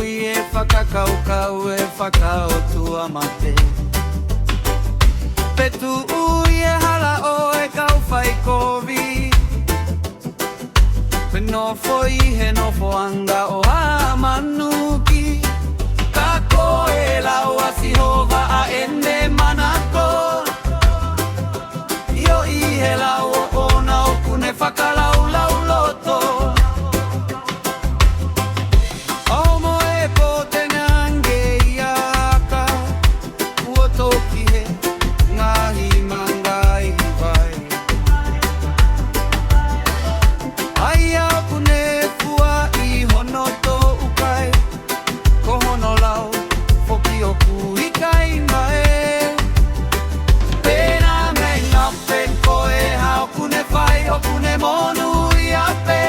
e whakakaukau e whakaotua mate. Petu e hala o e kauwhai kovi. Penofo I he nofo anga o a manuki. Kako e lau a sihova a ene manako. Io I he lau o na o kune whakalau lau loto. Omo e po te nange iaka. Ua toki he ngahi mangai vai. Aia kune fua I hono to ukai. Ko hono lau foki o kui kai mai. Pena me ngape ko e hao kune whai o kune monu I ape.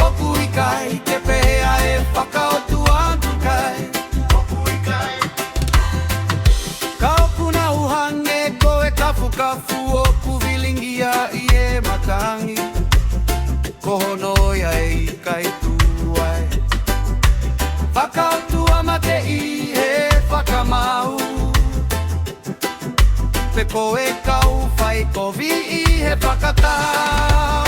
O kui kai ke pea e whakaotu antu kai. O kui kai. Kau kuna uhange ko e kafu kafu o kuvilingia I e matangi. Ko hono ia e kai tuai. Whakautua mate I he whakamau. Pe ko e kau whai kovi I he whakatau.